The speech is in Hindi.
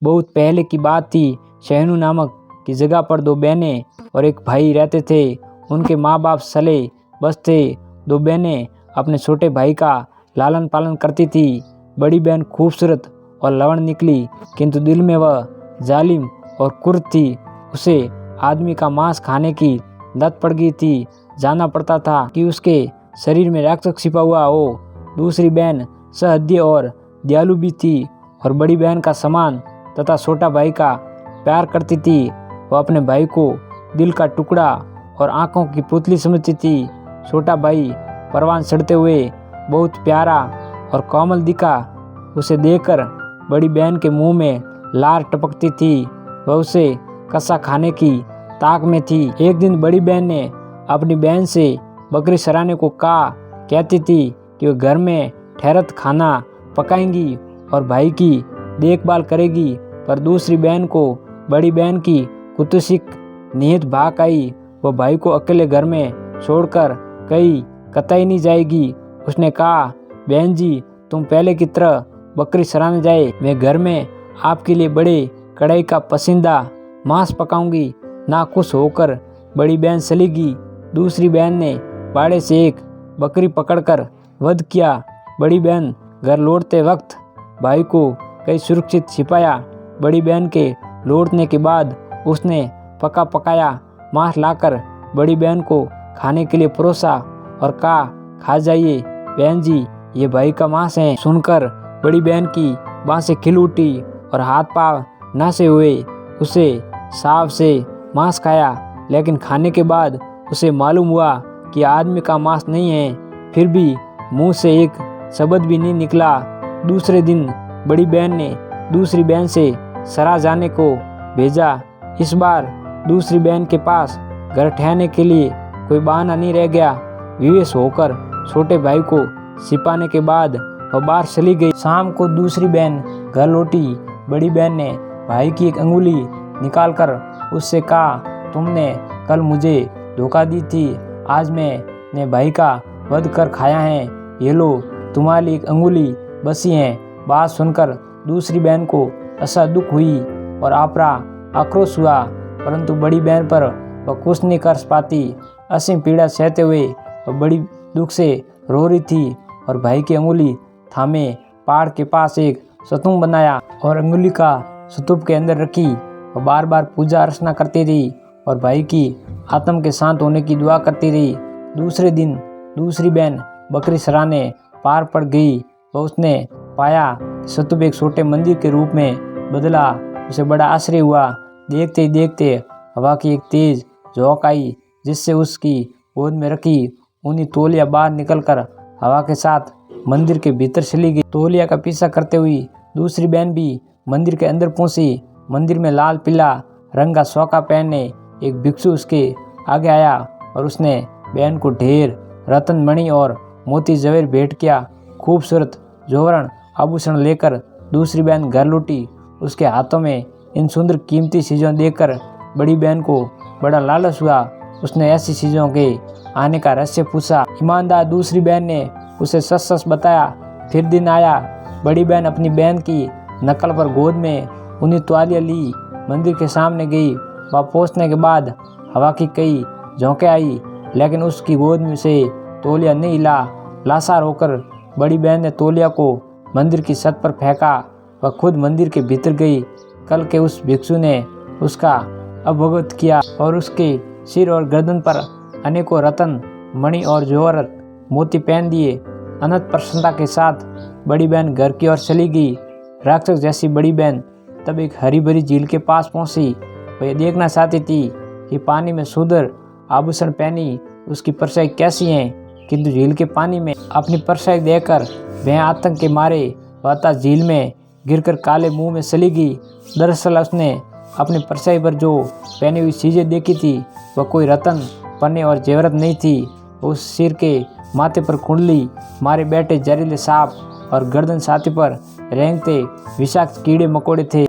बहुत पहले की बात थी। शहनू नामक की जगह पर दो बहनें और एक भाई रहते थे। उनके माँ बाप सले बस थे। दो बहनें अपने छोटे भाई का लालन पालन करती थी। बड़ी बहन खूबसूरत और लवण निकली, किंतु दिल में वह जालिम और कुर्र थी। उसे आदमी का मांस खाने की लत पड़ गई थी। जानना पड़ता था कि उसके शरीर में राक्षस छिपा हुआ हो। दूसरी बहन सहृदय और दयालु भी थी और बड़ी बहन का सम्मान तथा छोटा भाई का प्यार करती थी। वह अपने भाई को दिल का टुकड़ा और आंखों की पुतली समझती थी। छोटा भाई परवान चढ़ते हुए बहुत प्यारा और कोमल दिखा। उसे देखकर बड़ी बहन के मुंह में लार टपकती थी। वह उसे कसा खाने की ताक में थी। एक दिन बड़ी बहन ने अपनी बहन से बकरी चराने को कहा। कहती थी कि वह घर में ठहरत खाना पकाएंगी और भाई की देखभाल करेगी। पर दूसरी बहन को बड़ी बहन की कुत्सिक नियत भाग आई। वह भाई को अकेले घर में छोड़कर कहीं कतई नहीं जाएगी। उसने कहा, बहन जी, तुम पहले की तरह बकरी चराने जाए, मैं घर में आपके लिए बड़े कढ़ाई का पसंदीदा मांस पकाऊंगी। नाखुश होकर बड़ी बहन चली गई। दूसरी बहन ने बाड़े से एक बकरी पकड़कर वध किया। बड़ी बहन घर लौटते वक्त भाई को कहीं सुरक्षित छिपाया। बड़ी बहन के लौटने के बाद उसने पका पकाया मांस लाकर बड़ी बहन को खाने के लिए परोसा और कहा, खा जाइए बहन जी, ये भाई का मांस है। सुनकर बड़ी बहन की बांसें खिल उठी और हाथ पांव नासे हुए। उसे साफ से मांस खाया, लेकिन खाने के बाद उसे मालूम हुआ कि आदमी का मांस नहीं है। फिर भी मुंह से एक शब्द भी नहीं निकला। दूसरे दिन बड़ी बहन ने दूसरी बहन से सरा जाने को भेजा। इस बार दूसरी बहन के पास घर ठहरने के लिए कोई बहाना नहीं रह गया। विवश होकर छोटे भाई को छिपाने के बाद वह बाहर चली गई। शाम को दूसरी बहन घर लौटी। बड़ी बहन ने भाई की एक अंगुली निकालकर उससे कहा, तुमने कल मुझे धोखा दी थी, आज मैंने भाई का वध कर खाया है। ये लो, तुम्हारी एक अंगुली बसी है। बात सुनकर दूसरी बहन को ऐसा दुख हुई और आपरा आक्रोश हुआ, परंतु बड़ी बहन पर वह कुछ नहीं कर पाती। असीम पीड़ा सहते हुए वह बड़ी दुख से रो रही थी और भाई की अंगुली थामे पहाड़ के पास एक स्तूप बनाया और अंगुली का स्तूप के अंदर रखी। वह बार बार पूजा अर्चना करती रही और भाई की आत्मा के शांत होने की दुआ करती रही। दूसरे दिन दूसरी बहन बकरी चराने पार पड़ गई। वह उसने पाया कि स्तूप एक छोटे मंदिर के रूप में बदला। उसे बड़ा आश्चर्य हुआ। देखते ही देखते हवा की एक तेज झोंक आई, जिससे उसकी गोद में रखी ऊनी तौलिया बाहर निकलकर हवा के साथ मंदिर के भीतर चली गई। तौलिया का पीछा करते हुई दूसरी बहन भी मंदिर के अंदर पहुंची। मंदिर में लाल पीला रंग का सोका पहने एक भिक्षु उसके आगे आया और उसने बहन को ढेर रतन मणि और मोती जवेर भेंट किया। खूबसूरत जौहरण आभूषण लेकर दूसरी बहन घर लौटी। उसके हाथों में इन सुंदर कीमती चीज़ों देखकर बड़ी बहन को बड़ा लालच हुआ। उसने ऐसी चीज़ों के आने का रहस्य पूछा। ईमानदार दूसरी बहन ने उसे सच सच बताया। फिर दिन आया, बड़ी बहन अपनी बहन की नकल पर गोद में ऊनी तौलिया ली मंदिर के सामने गई। वह पहुंचने के बाद हवा की कई झोंकें आई, लेकिन उसकी गोद में से तौलिया नहीं हिला। लाचार होकर बड़ी बहन ने तौलिया को मंदिर की छत पर फेंका। वह खुद मंदिर के भीतर गई। कल के उस भिक्षु ने उसका अवगत किया और उसके सिर और गर्दन पर अनेकों रतन मणि और जौहर मोती पहन दिए। अनंत प्रसन्नता के साथ बड़ी बहन घर की ओर चली गई। राक्षस जैसी बड़ी बहन तब एक हरी भरी झील के पास पहुंची। वह देखना चाहती थी कि पानी में सुंदर आभूषण पहनी उसकी परछाई कैसी है, किंतु झील के पानी में अपनी परछाई देखकर वह आतंक के मारे वह झील में गिरकर काले मुंह में चली गई। दरअसल उसने अपनी परछाई पर जो पहनी हुई चीज़ें देखी थी वह कोई रतन पन्ने और जेवरत नहीं थी। उस सिर के माथे पर कुंडली मारे बैठे जहरीले सांप और गर्दन छाती पर रेंगते विषाक्त कीड़े मकोड़े थे।